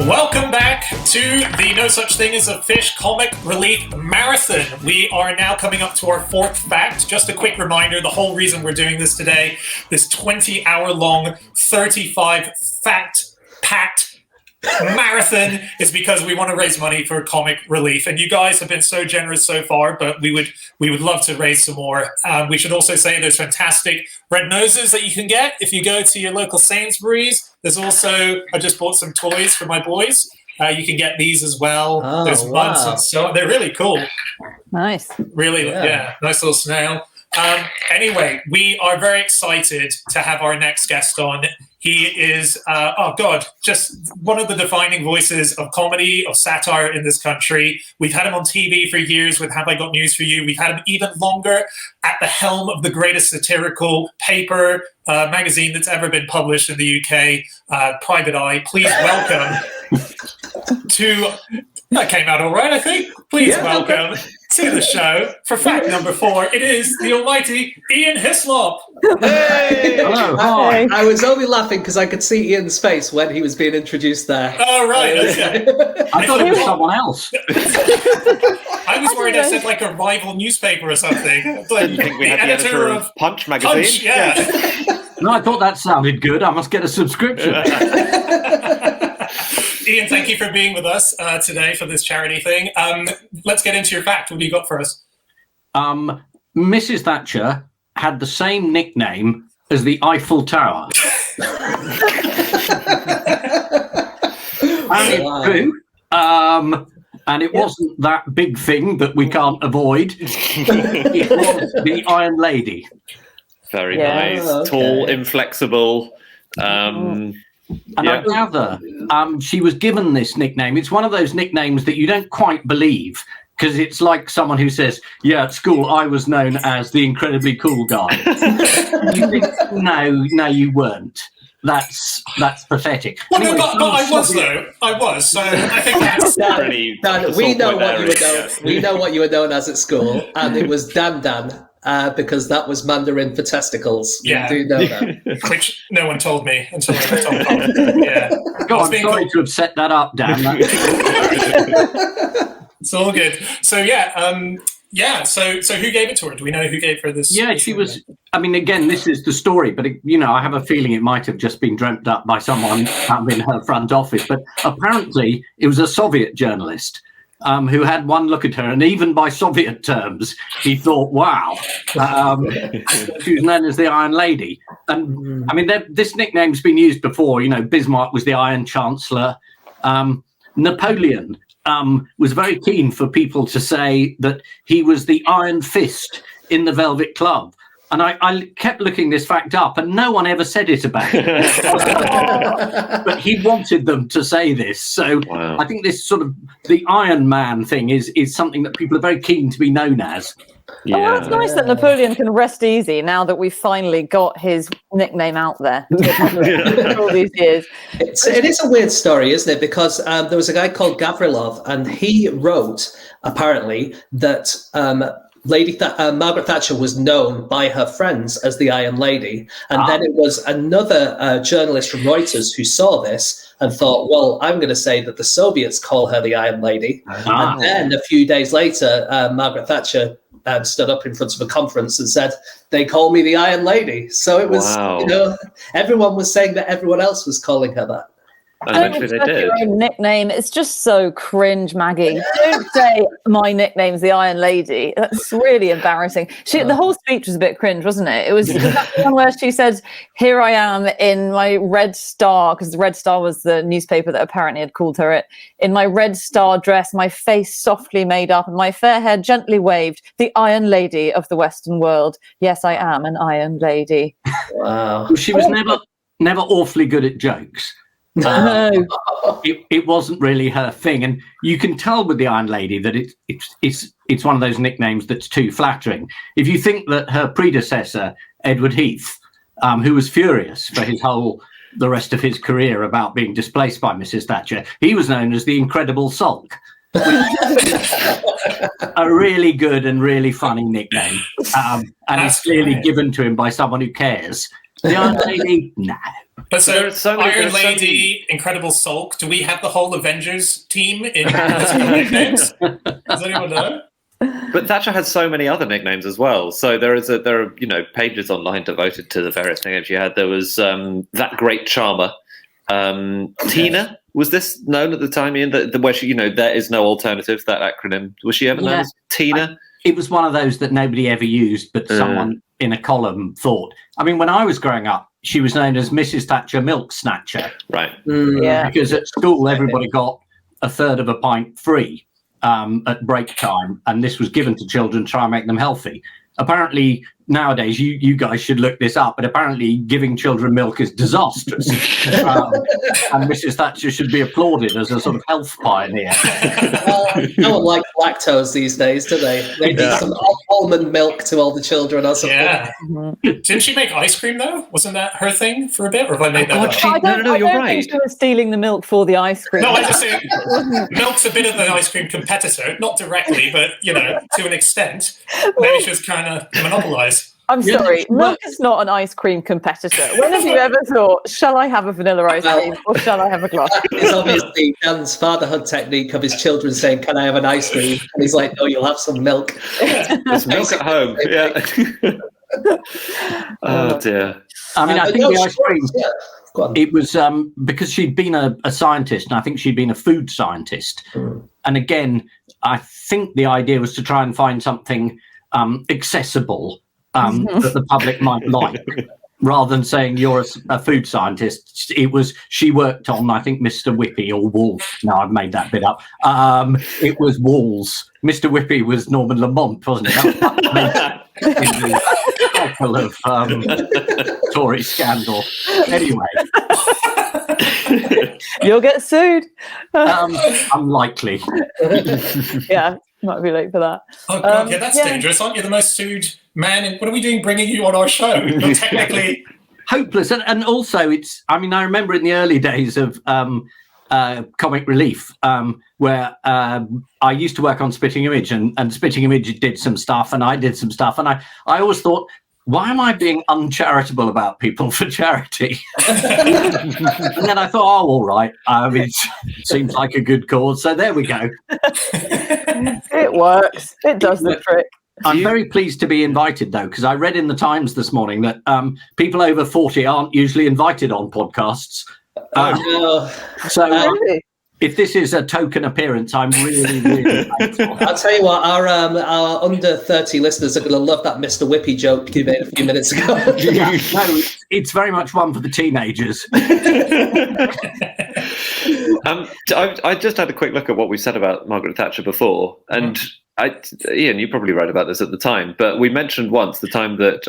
Welcome back to the No Such Thing as a Fish Comic Relief Marathon. We are now coming up to our fourth fact. Just a quick reminder, the whole reason we're doing this today, this 20-hour-long, 35-fact-packed marathon, is because we want to raise money for comic relief. And you guys have been so generous so far, but we would love to raise some more. We should also say there's fantastic red noses that you can get if you go to your local Sainsbury's. There's also, I just bought some toys for my boys. You can get these as well. There's buds and so they're really cool. Nice. Really, yeah, nice little snail. Anyway, we are very excited to have our next guest on. He is, just one of the defining voices of comedy, of satire in this country. We've had him on TV for years with Have I Got News For You. We've had him even longer at the helm of the greatest satirical paper, magazine that's ever been published in the UK, Private Eye. Please welcome to... That came out all right, I think. Please welcome to the show, for fact number 4, it is the almighty Ian Hislop. Hey! Hello, hi. I was only laughing because I could see Ian's face when he was being introduced there. Oh, right, okay. I thought it was someone else. I was worried I said like a rival newspaper or something. Like, I think we had the editor of Punch magazine. Punch, yeah. No, I thought that sounded good. I must get a subscription. Ian, thank you for being with us today for this charity thing. Let's get into your fact. What do you got for us? Mrs. Thatcher had the same nickname as the Eiffel Tower. And it's true. And it wasn't that big thing that we can't avoid. It was the Iron Lady. Very nice. Okay. Tall, inflexible. And I gather she was given this nickname. It's one of those nicknames that you don't quite believe, because it's like someone who says, yeah, at school I was known as the incredibly cool guy. You think, no, you weren't. That's pathetic. Well, Anyway, no, but I was, though. I was. So I think that's... Dan, we know what you were known. Yeah. We know what you were known as at school, and it was Dan Dan. Because that was Mandarin for testicles. Yeah. We do know that. Which no one told me until I was told. Yeah. God, I'm sorry to have set that up, Dan. It's all good. So, So who gave it to her? Do we know who gave her this? Yeah, she was. I mean, again, this is the story, but I have a feeling it might have just been dreamt up by someone in her front office. But apparently, it was a Soviet journalist who had one look at her, and even by Soviet terms, he thought, "Wow, she was known as the Iron Lady." And I mean, this nickname's been used before. Bismarck was the Iron Chancellor. Napoleon was very keen for people to say that he was the Iron Fist in the Velvet Club. And I kept looking this fact up, and no one ever said it about it. But he wanted them to say this. So wow. I think this sort of the Iron Man thing is something that people are very keen to be known as. Yeah. Oh, it's nice that Napoleon can rest easy now that we've finally got his nickname out there for all these years. It is a weird story, isn't it? Because there was a guy called Gavrilov, and he wrote, apparently, that Margaret Thatcher was known by her friends as the Iron Lady. And then it was another journalist from Reuters who saw this and thought, well, I'm going to say that the Soviets call her the Iron Lady. And then a few days later, Margaret Thatcher stood up in front of a conference and said, they call me the Iron Lady. So it was, everyone was saying that everyone else was calling her that. And eventually they did. Your own nickname. It's just so cringe, Maggie. Don't say my nickname's the Iron Lady. That's really embarrassing. The whole speech was a bit cringe, wasn't it? Was that the one where she said, here I am in my Red Star, because the Red Star was the newspaper that apparently had called her it, in my Red Star dress, my face softly made up and my fair hair gently waved, the Iron Lady of the Western world. Yes, I am an Iron Lady. Wow. She was never awfully good at jokes. It wasn't really her thing, and you can tell with the Iron Lady that it's one of those nicknames that's too flattering. If you think that her predecessor Edward Heath, who was furious for the rest of his career about being displaced by Mrs. Thatcher, he was known as the Incredible Sulk. A really good and really funny nickname, and it's clearly given to him by someone who cares. The Iron Lady, no. But so, There are so many- Iron there are so Lady, Incredible Sulk. Do we have the whole Avengers team in political nicknames? Does anyone know? But Thatcher had so many other nicknames as well. So there are pages online devoted to the various nicknames she had. There was that great charmer, Tina. Was this known at the time, Ian? Where she, there is no alternative. That acronym, was she ever known as Tina? It was one of those that nobody ever used, but someone in a column thought. I mean, when I was growing up, she was known as Mrs. Thatcher Milk Snatcher. Right. Yeah. Because at school, everybody got a third of a pint free at break time, and this was given to children to try and make them healthy. Apparently, nowadays, you guys should look this up, but apparently giving children milk is disastrous. And Mrs. Thatcher should be applauded as a sort of health pioneer. No one likes lactose these days, do they? They need some almond milk to all the children or something. Yeah. Didn't she make ice cream, though? Wasn't that her thing for a bit? Or have I made that up? I don't you're think right. she was stealing the milk for the ice cream. No, I just say milk's a bit of an ice cream competitor. Not directly, but, to an extent. Maybe she was trying to monopolise. I'm sorry, milk is not an ice cream competitor. When have you ever thought, shall I have a vanilla ice cream or shall I have a glass? It's obviously Dan's fatherhood technique of his children saying, "Can I have an ice cream?" And he's like, "No, you'll have some milk." There's milk at home. Yeah. Oh dear. I mean, I think the ice cream, Go on. it was because she'd been a scientist, and I think she'd been a food scientist. And again, I think the idea was to try and find something accessible that the public might like, rather than saying you're a food scientist. It was, she worked on, I think, Mr. Whippy or Walls. No, I've made that bit up. It was Walls. Mr. Whippy was Norman Lamont, wasn't it? That was in the cycle of Tory scandal. Anyway. You'll get sued. Unlikely. Yeah, might be late for that. Oh, God, that's dangerous. Aren't you the most sued man? And what are we doing bringing you on our show? You're technically... Hopeless. And also, I remember in the early days of Comic Relief, where I used to work on Spitting Image, and Spitting Image did some stuff, and I did some stuff. And I always thought, why am I being uncharitable about people for charity? And then I thought, oh, all right. It seems like a good cause. So there we go. It works. It does the trick. I'm very pleased to be invited, though, because I read in the Times this morning that people over 40 aren't usually invited on podcasts. So if this is a token appearance, I'm really, really thankful. I'll tell you what, our under 30 listeners are going to love that Mr. Whippy joke you made a few minutes ago. No, it's very much one for the teenagers. I just had a quick look at what we said about Margaret Thatcher before, and Ian, you probably wrote about this at the time, but we mentioned once the time that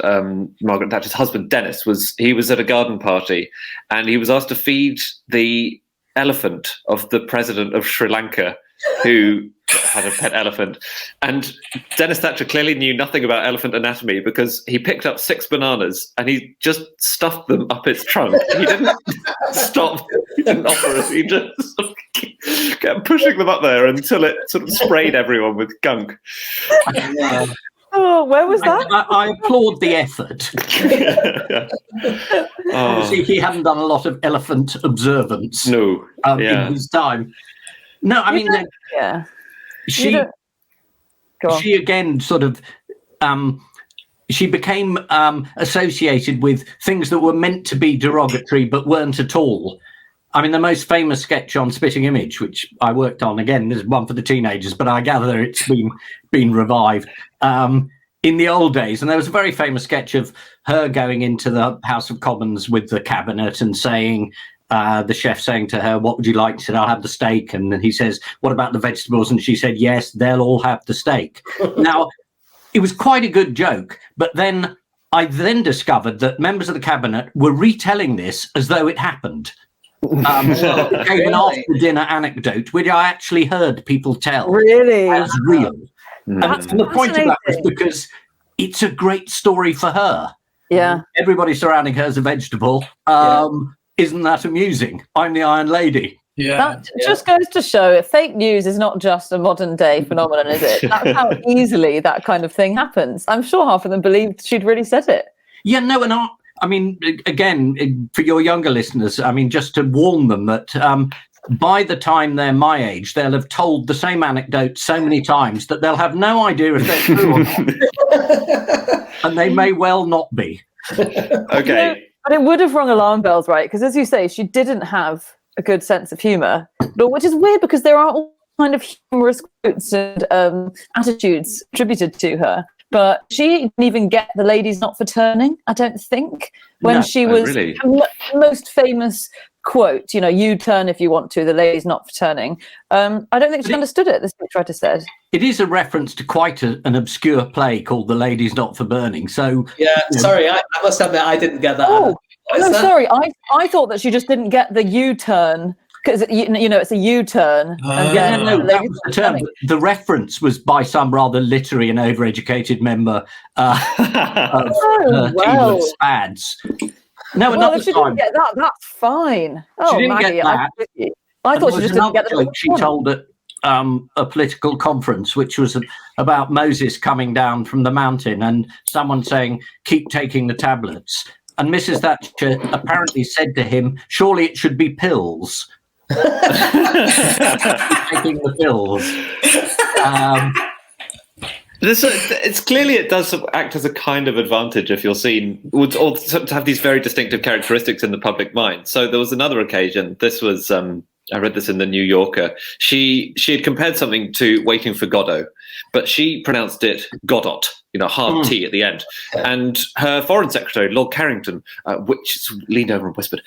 Margaret Thatcher's husband Dennis was at a garden party, and he was asked to feed the elephant of the president of Sri Lanka, who had a pet elephant. And Dennis Thatcher clearly knew nothing about elephant anatomy, because he picked up 6 bananas and he just stuffed them up its trunk. He didn't stop. He didn't offer us. He just sort of kept pushing them up there until it sort of sprayed everyone with gunk. Oh, where was that? I applaud the effort. Obviously, he hadn't done a lot of elephant observance in his time. No, I mean, she again sort of, she became associated with things that were meant to be derogatory but weren't at all. I mean, the most famous sketch on Spitting Image, which I worked on, again, there's one for the teenagers, but I gather it's been revived. In the old days, and there was a very famous sketch of her going into the House of Commons with the cabinet and saying, the chef saying to her, "What would you like?" She said, "I'll have the steak." And then he says, "What about the vegetables?" And she said, "Yes, they'll all have the steak." Now, it was quite a good joke, but then I discovered that members of the cabinet were retelling this as though it happened. Gave an after-dinner anecdote, which I actually heard people tell as real. And the point of that was because it's a great story for her. Yeah. Everybody surrounding her is a vegetable. Isn't that amusing? I'm the Iron Lady. Yeah. That just goes to show fake news is not just a modern day phenomenon, is it? That's how easily that kind of thing happens. I'm sure half of them believed she'd really said it. Yeah, no, and I mean, again, for your younger listeners, I mean, just to warn them that by the time they're my age, they'll have told the same anecdote so many times that they'll have no idea if they're true or not. And they may well not be. Okay. But it would have rung alarm bells, right? Because as you say, she didn't have a good sense of humour, which is weird because there are all kind of humorous quotes and attitudes attributed to her. But she didn't even get the ladies not for turning, I don't think, when she was really? Most famous quote, you turn if you want to, the ladies not for turning. I don't think she understood it, the speechwriter said. It is a reference to quite an obscure play called The Ladies Not for Burning. So sorry, I must admit I didn't get that. Oh, no, sorry. I thought that she just didn't get the U-turn because it's a U-turn. That was the term. The reference was by some rather literary and overeducated member of team of Spads. No, if she didn't get that, that's fine. Oh, she didn't Maggie, get that. I thought she just didn't get the joke she told at a political conference, which was about Moses coming down from the mountain and someone saying, "Keep taking the tablets." And Mrs. Thatcher apparently said to him, "Surely it should be pills." Taking the pills. It's clearly it does act as a kind of advantage if you're seen, or to have these very distinctive characteristics in the public mind. So there was another occasion. This was I read this in the New Yorker. She had compared something to Waiting for Godot, but she pronounced it Godot, hard T at the end. And her foreign secretary, Lord Carrington, which leaned over and whispered,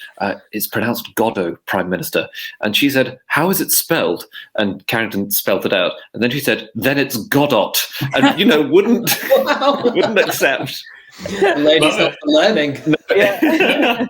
"It's pronounced Godot, Prime Minister." And she said, "How is it spelled?" And Carrington spelled it out. And then she said, "Then it's Godot." And, wouldn't accept. The ladies not for learning. Yeah.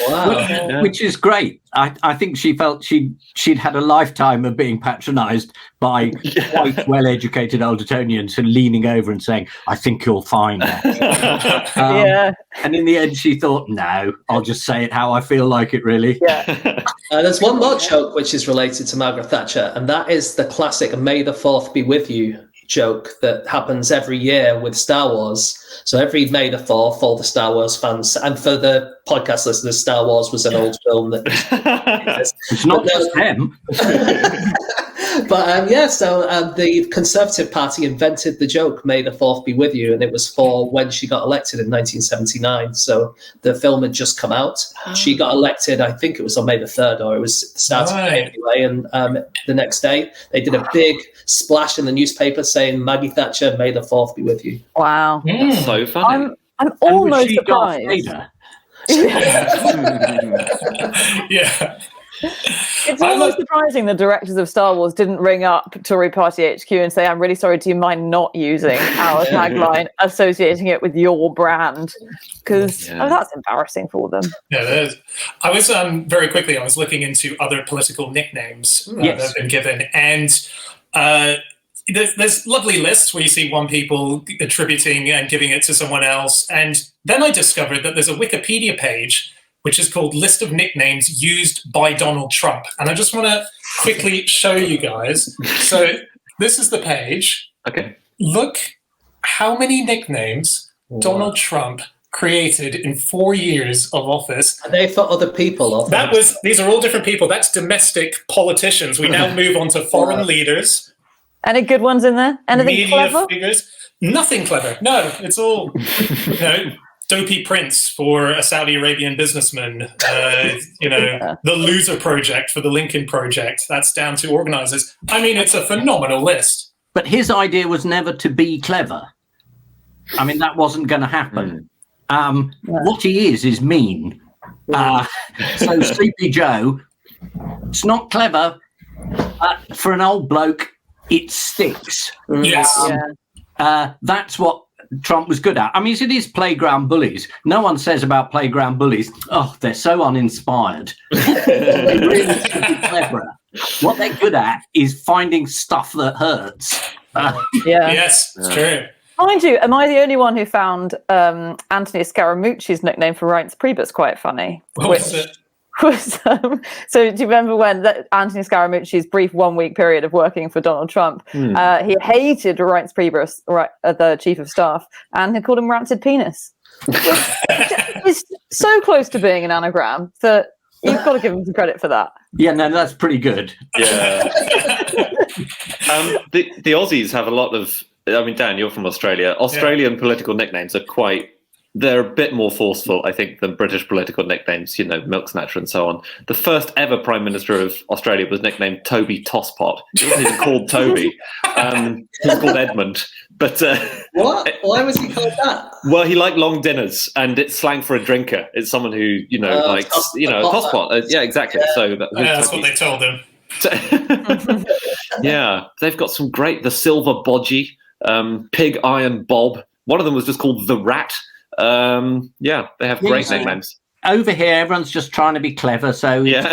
Wow. Which is great. I think she felt she'd had a lifetime of being patronised by quite well-educated old Etonians and leaning over and saying, "I think you'll find that." And in the end, she thought, "No, I'll just say it how I feel like it, really." Yeah. There's one more joke which is related to Margaret Thatcher, and that is the classic "May the 4th be with you" joke that happens every year with Star Wars. So every May the 4th, all the Star Wars fans, and for the podcast listeners, Star Wars was an old film that it's not just them. But so the Conservative Party invented the joke "May the 4th be with you," and it was for when she got elected in 1979. So the film had just come out. She got elected, I think it was on May the 3rd, or it was the start of May anyway. And the next day, they did a big splash in the newspaper saying, "Maggie Thatcher, May the 4th be with you." Wow. That's so funny. I'm almost surprised. Yeah. It's almost surprising the directors of Star Wars didn't ring up Tory Party HQ and say, "I'm really sorry, do you mind not using our tagline, associating it with your brand?" Because that's embarrassing for them. Yeah, it is. I was very quickly, I was looking into other political nicknames that have been given, and there's lovely lists where you see one people attributing and giving it to someone else, and then I discovered that there's a Wikipedia page which is called List of Nicknames Used by Donald Trump. And I just want to quickly show you guys. So this is the page. Okay. Look how many nicknames Donald Trump created in 4 years of office. Are they for other people? These are all different people. That's domestic politicians. We now move on to foreign leaders. Any good ones in there? Anything media clever? Figures. Nothing clever. No, it's all, Dopey Prince for a Saudi Arabian businessman, the Loser Project for the Lincoln Project. That's down to organisers. I mean, it's a phenomenal list. But his idea was never to be clever. I mean, that wasn't going to happen. What he is mean. So Sleepy Joe, it's not clever. For an old bloke, it sticks. Yes. That's what Trump was good at. I mean, it is playground bullies. No one says about playground bullies, "Oh, they're so uninspired." They really should be cleverer. What they're good at is finding stuff that hurts. Yes, it's true. Mind you, am I the only one who found Anthony Scaramucci's nickname for Reince Priebus quite funny? What was it? So do you remember when Anthony Scaramucci's brief 1 week period of working for Donald Trump, he hated Reince Priebus, the chief of staff, and he called him rancid penis. is so close to being an anagram that you've got to give him some credit for that. Yeah, no, that's pretty good. Yeah. The Aussies have a lot of. I mean, Dan, you're from Australia. Australian political nicknames are they're a bit more forceful, I think, than British political nicknames, Milk Snatcher and so on. The first ever Prime Minister of Australia was nicknamed Toby Tosspot. He wasn't even called Toby. He was called Edmund. But what? Why was he called that? Well, he liked long dinners, and it's slang for a drinker. It's someone who, likes, a tosspot. Yeah, exactly. Yeah. So that's what they told him. Yeah, they've got some great, the Silver Bodgie, Pig Iron Bob. One of them was just called the Rat. They have great nicknames. Over here, everyone's just trying to be clever. So Keir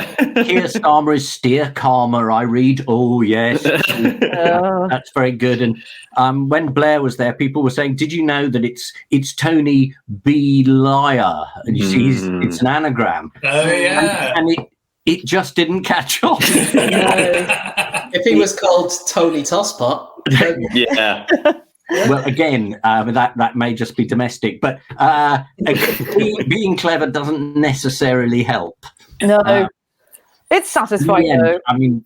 Starmer is Steer Calmer, I read. Oh, yes. That's very good. And when Blair was there, people were saying, did you know that it's Tony B. Liar? And you see, it's an anagram. Oh, yeah. And it just didn't catch on. If he was called Tony Tosspot. Yeah. Well, again, that may just be domestic, but being clever doesn't necessarily help. No, it's satisfying though. I mean,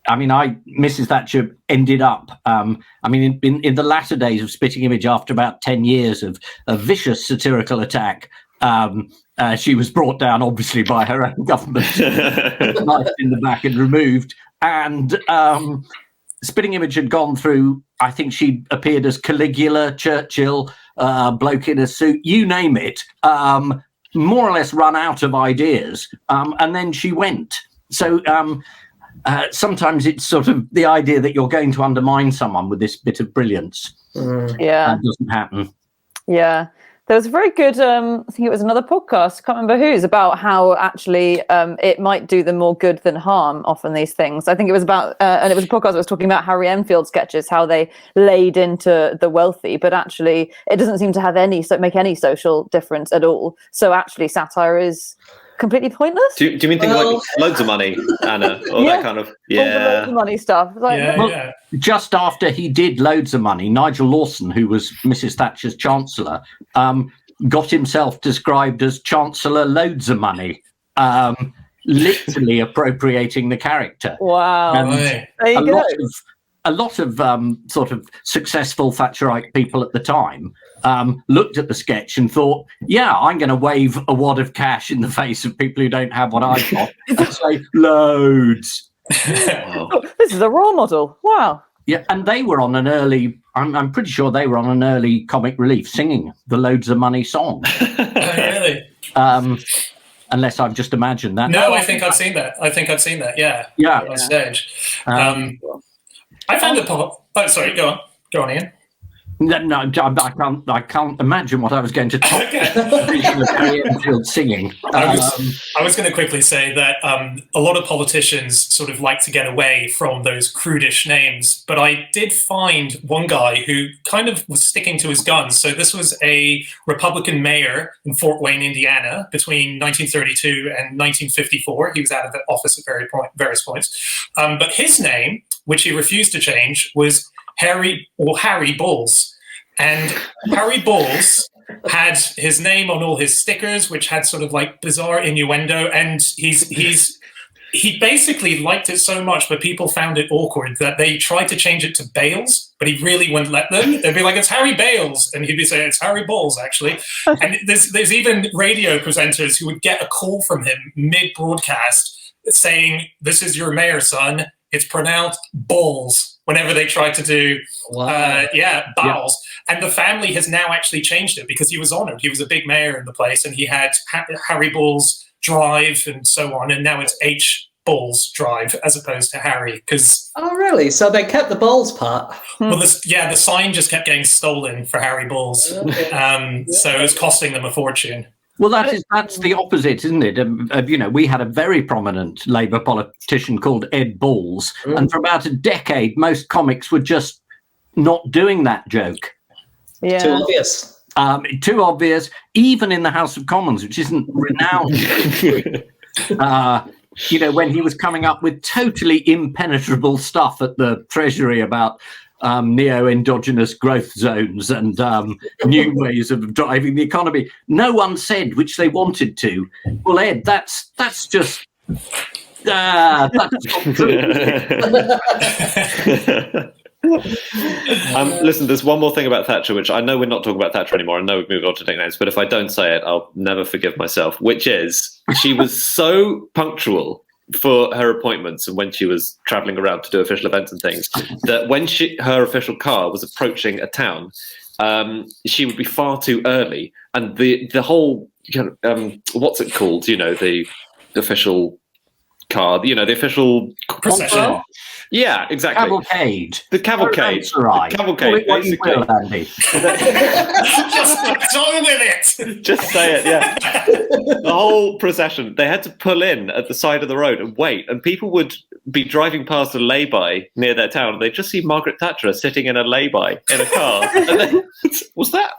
Mrs. Thatcher ended up. In the latter days of Spitting Image, after about 10 years of a vicious satirical attack, she was brought down, obviously, by her own government, knifed in the back and removed, and. Spitting Image had gone through, I think she appeared as Caligula, Churchill, bloke in a suit, you name it, more or less run out of ideas, and then she went. So sometimes it's sort of the idea that you're going to undermine someone with this bit of brilliance. That doesn't happen. Yeah. There was a very good, I think it was another podcast, I can't remember whose, about how actually it might do them more good than harm, often these things. I think it was about, and it was a podcast that was talking about Harry Enfield sketches, how they laid into the wealthy, but actually it doesn't seem to have make any social difference at all. So actually satire is completely pointless. Do you mean things like loads of money, Anna, or that kind of all the loads of money stuff? Just after he did Loads of Money, Nigel Lawson, who was Mrs. Thatcher's Chancellor, got himself described as Chancellor Loads of Money, literally appropriating the character. Wow! There you go. A lot of sort of successful Thatcherite people at the time looked at the sketch and thought, yeah, I'm going to wave a wad of cash in the face of people who don't have what I've got and say, loads. This is a role model. Wow. Yeah, and they were on an early, I'm pretty sure they were on an early Comic Relief singing the Loads of Money song. Oh, really? Unless I've just imagined that. No, I think I've seen that. Yeah. On stage. I found it. Oh, sorry. Go on, Ian. No, I can't imagine what I was going to talk about. Harry Enfield singing. I was going to quickly say that a lot of politicians sort of like to get away from those crudish names, but I did find one guy who kind of was sticking to his guns. So this was a Republican mayor in Fort Wayne, Indiana, between 1932 and 1954. He was out of the office at various points. But his name, which he refused to change, was Harry Balls. And Harry Balls had his name on all his stickers, which had sort of like bizarre innuendo. And he basically liked it so much, but people found it awkward that they tried to change it to Bales, but he really wouldn't let them. They'd be like, it's Harry Bales. And he'd be saying, it's Harry Balls, actually. And there's even radio presenters who would get a call from him mid-broadcast saying, this is your mayor, son. It's pronounced balls whenever they tried to do, bowels. Yeah. And the family has now actually changed it because he was honored. He was a big mayor in the place and he had Harry Balls Drive and so on. And now it's H Balls Drive as opposed to Harry. Oh, really? So they kept the balls part? Well, the sign just kept getting stolen for Harry Balls. Okay. So it was costing them a fortune. Well, that's the opposite, isn't it? We had a very prominent Labour politician called Ed Balls, and for about a decade, most comics were just not doing that joke. Yeah. Too obvious. Too obvious, even in the House of Commons, which isn't renowned. When he was coming up with totally impenetrable stuff at the Treasury about neo-endogenous growth zones and new ways of driving the economy. No one said which they wanted to. Well, Ed, that's just that's not true. Listen, there's one more thing about Thatcher, which I know we're not talking about Thatcher anymore. I know we've moved on to nicknames, but if I don't say it, I'll never forgive myself, which is she was so punctual for her appointments and when she was traveling around to do official events and things, that when her official car was approaching a town, she would be far too early. And the whole, what's it called? The official car, the official procession. Yeah, exactly. Cavalcade. The cavalcade. Right. The cavalcade, basically. Just get on with it. Just say it, yeah. The whole procession, they had to pull in at the side of the road and wait, and people would be driving past a lay-by near their town, and they'd just see Margaret Thatcher sitting in a lay-by in a car. And they, was that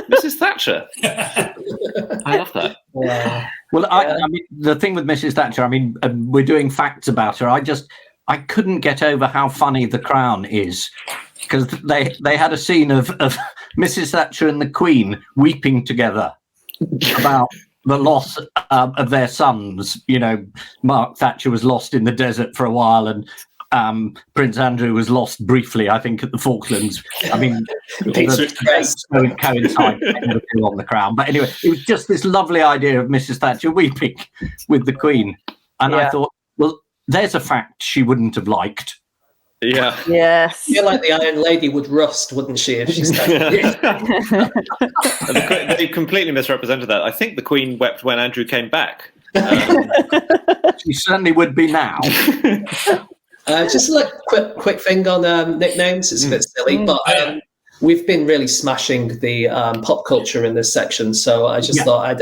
Mrs. Thatcher? I love that. Wow. Well, I mean, the thing with Mrs. Thatcher, we're doing facts about her. I couldn't get over how funny The Crown is, because they had a scene of Mrs. Thatcher and the Queen weeping together about the loss of their sons. Mark Thatcher was lost in the desert for a while, and Prince Andrew was lost briefly, I think, at the Falklands. The dates don't coincide on The Crown. But anyway, it was just this lovely idea of Mrs. Thatcher weeping with the Queen. And I thought, well, there's a fact she wouldn't have liked. Yeah. Yes. I feel like the Iron Lady would rust, wouldn't she, if she's They completely misrepresented that. I think the Queen wept when Andrew came back. She certainly would be now. Just a quick thing on nicknames. It's a bit silly, but we've been really smashing the pop culture in this section. So I just thought I'd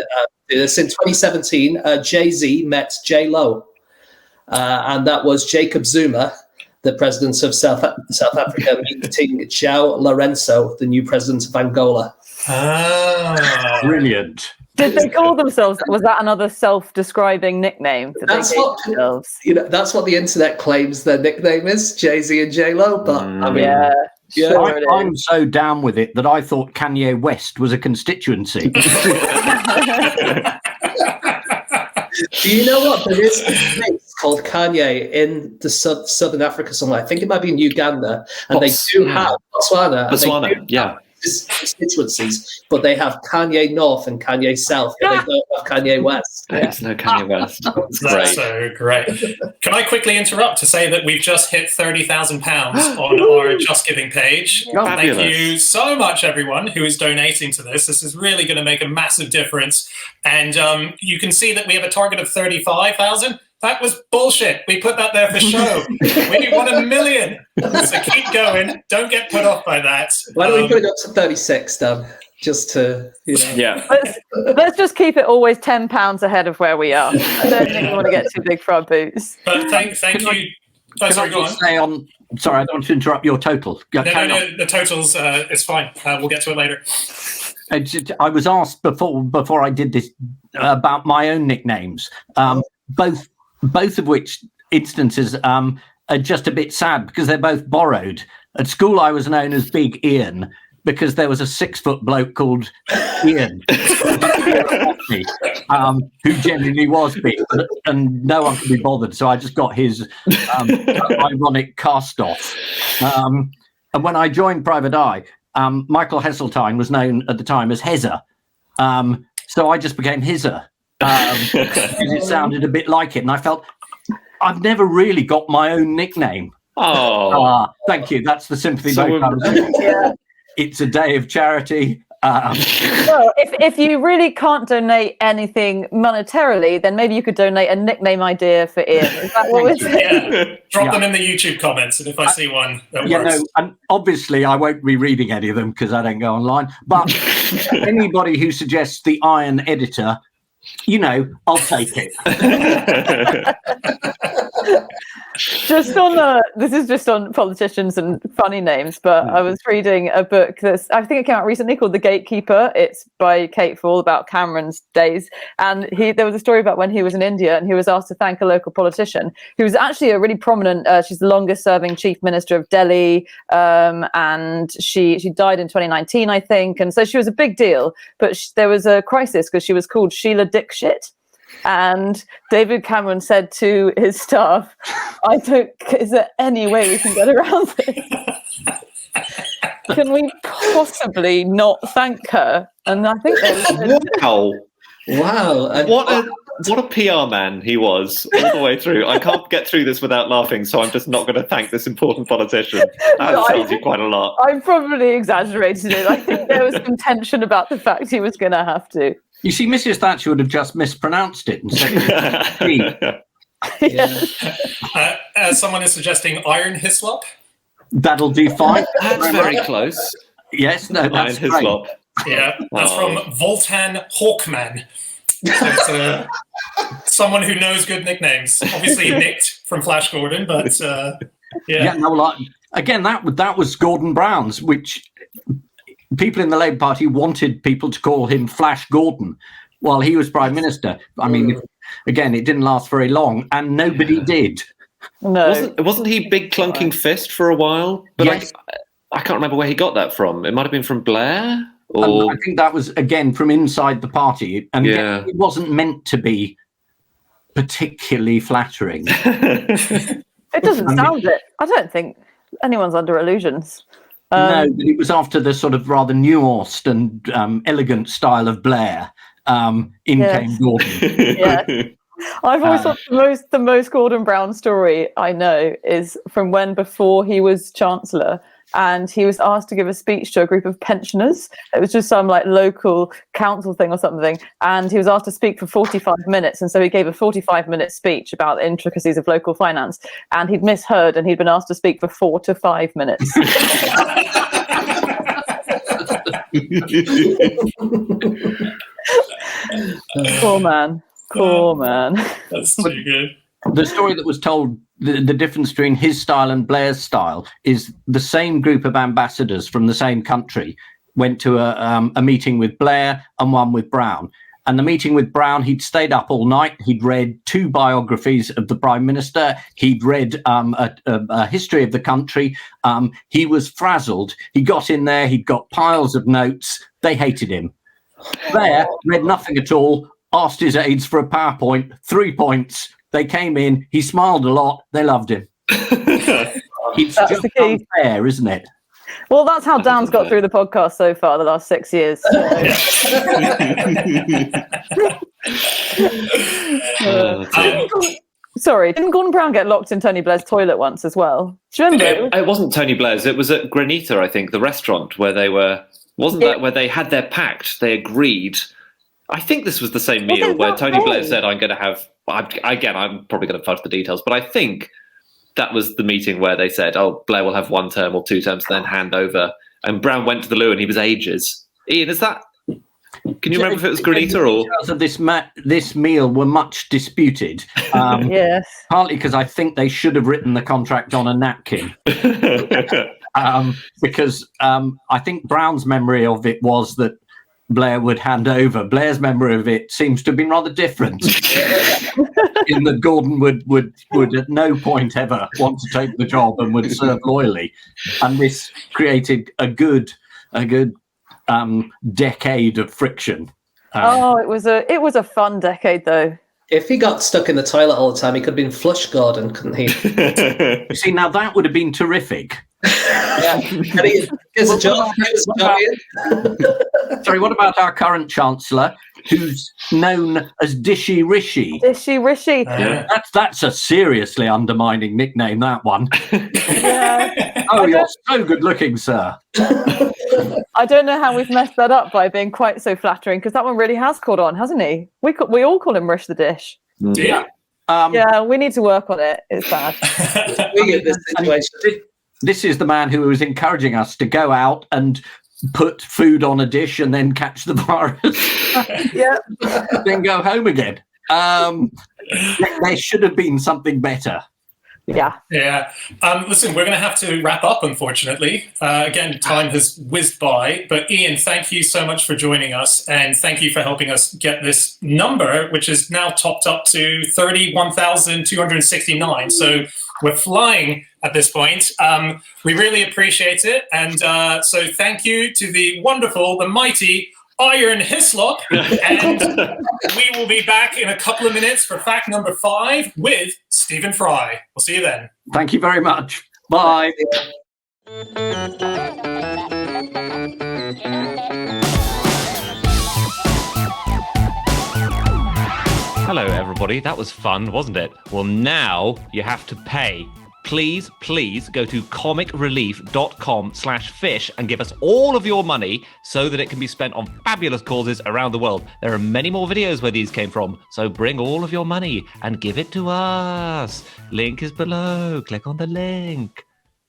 do this. In 2017, Jay-Z met J-Lo. And that was Jacob Zuma, the president of South Africa, meeting João Lourenço, the new president of Angola. Brilliant. Did they call themselves? Was that another self-describing nickname? That's what the internet claims their nickname is, Jay-Z and J-Lo. But I'm so down with it that I thought Kanye West was a constituency. Do you know what? There is a place called Kanye in the Southern Africa somewhere. I think it might be in Uganda. And they do have Botswana. Yeah. Constituencies, but they have Kanye North and Kanye South, but they don't have Kanye West. There's no Kanye West. That's so great. Can I quickly interrupt to say that we've just hit £30,000 on our Just Giving page? Fabulous. Thank you so much, everyone who is donating to this. This is really going to make a massive difference. And you can see that we have a target of 35,000. That was bullshit. We put that there for show. We want 1 million. So keep going. Don't get put off by that. Why don't we put it up to 36, Dan? Just to, Yeah. Let's just keep it always £10 ahead of where we are. I don't think we want to get too big for our boots. But thank you. Sorry, go on. Sorry, I don't want to interrupt your total. No, the totals is fine. We'll get to it later. I was asked before I did this about my own nicknames. Both of which instances are just a bit sad because they're both borrowed. At school, I was known as Big Ian because there was a 6-foot bloke called Ian, who genuinely was big, and no one could be bothered. So I just got his ironic cast off. And when I joined Private Eye, Michael Heseltine was known at the time as Hezza. So I just became Hizza. Because it sounded a bit like it, and I felt I've never really got my own nickname. Thank you. That's the sympathy vote. It's a day of charity. Well, if you really can't donate anything monetarily, then maybe you could donate a nickname idea for Ian. Is that what we're saying? Drop them in the YouTube comments, and if I see one that works. No, and obviously I won't be reading any of them because I don't go online. But anybody who suggests the Iron Editor, I'll take it. Just on this is just on politicians and funny names, but I was reading a book that's, I think it came out recently, called The Gatekeeper. It's by Kate Fall, about Cameron's days, and there was a story about when he was in India and he was asked to thank a local politician who was actually a really prominent, she's the longest serving chief minister of Delhi, and she died in 2019, I think, and so she was a big deal, but there was a crisis because she was called Sheila Dixit. And David Cameron said to his staff, is there any way we can get around this? Can we possibly not thank her? And I think wow. And what a PR man he was all the way through. I can't get through this without laughing, so I'm just not going to thank this important politician. That tells you quite a lot. I probably exaggerated it. I think there was some tension about the fact he was going to have to. You see, Mrs. Thatcher would have just mispronounced it and said Someone is suggesting Iron Hislop. That'll do fine. That's very close. Yes, no, that's Iron Hislop. Yeah, that's from Voltan Hawkman. So it's someone who knows good nicknames. Obviously nicked from Flash Gordon, but yeah. No, again, that was Gordon Brown's, which people in the Labour Party wanted people to call him Flash Gordon while he was Prime Minister. I mean, again, it didn't last very long, and nobody did. No, wasn't he Big Clunking Fist for a while? But yes. I can't remember where he got that from. It might have been from Blair. Or I think that was, again, from inside the party. And again, it wasn't meant to be particularly flattering. It doesn't sound it. I don't think anyone's under illusions. No, but it was after the sort of rather nuanced and elegant style of Blair. Came Gordon. Yeah. I've always thought the most Gordon Brown story I know is from when, before he was Chancellor, and he was asked to give a speech to a group of pensioners. It was just some like local council thing or something. And he was asked to speak for 45 minutes. And so he gave a 45-minute speech about the intricacies of local finance. And he'd misheard, and he'd been asked to speak for 4 to 5 minutes. Poor man. That's too good. The story that was told, the difference between his style and Blair's style, is the same group of ambassadors from the same country went to a meeting with Blair and one with Brown. And the meeting with Brown, he'd stayed up all night. He'd read 2 biographies of the Prime Minister. He'd read a history of the country. He was frazzled. He got in there. He'd got piles of notes. They hated him. Blair read nothing at all, asked his aides for a PowerPoint, 3 points. They came in. He smiled a lot. They loved him. It's That's just the key. unfair, isn't it? Well, that's how Dan's got through the podcast so far, the last 6 years. Sorry, didn't Gordon Brown get locked in Tony Blair's toilet once as well? Do you remember? It wasn't Tony Blair's. It was at Granita, I think, the restaurant where they were. Wasn't that where they had their pact? They agreed. I think this was the same meal where Tony Blair said, I'm going to have... Again, I'm probably going to fudge the details, but I think that was the meeting where they said, oh, Blair will have 1 term or 2 terms, then hand over. And Brown went to the loo and he was ages. Ian, is that... Can you remember if it was Granita or... The details of this meal were much disputed. Yes. Partly because I think they should have written the contract on a napkin. Because I think Brown's memory of it was that Blair would hand over. Blair's memory of it seems to have been rather different. In that Gordon would at no point ever want to take the job and would serve loyally. And this created a good decade of friction. It was a fun decade though. If he got stuck in the toilet all the time, he could have been Flush Gordon, couldn't he? You see, now that would have been terrific. Yeah. Here's a job. Sorry, what about our current Chancellor, who's known as Dishy Rishi? Dishy Rishi. That's a seriously undermining nickname, that one. Yeah. Oh, you're so good looking, sir. I don't know how we've messed that up by being quite so flattering, because that one really has caught on, hasn't he? We all call him Rish the Dish. Yeah. Yeah, we need to work on it. It's bad. This is the man who was encouraging us to go out and put food on a dish and then catch the virus. Yeah. Then go home again. There should have been something better. Yeah. Yeah. Listen, we're going to have to wrap up, unfortunately. Again, time has whizzed by. But Ian, thank you so much for joining us. And thank you for helping us get this number, which is now topped up to 31,269. So we're flying at this point. We really appreciate it. And so thank you to the wonderful, the mighty Ian Hislop. And we will be back in a couple of minutes for fact number 5 with Stephen Fry. We'll see you then. Thank you very much. Bye. Hello, everybody. That was fun, wasn't it? Well, now you have to pay. Please go to comicrelief.com/fish and give us all of your money so that it can be spent on fabulous causes around the world. There are many more videos where these came from, so bring all of your money and give it to us. Link is below. Click on the link.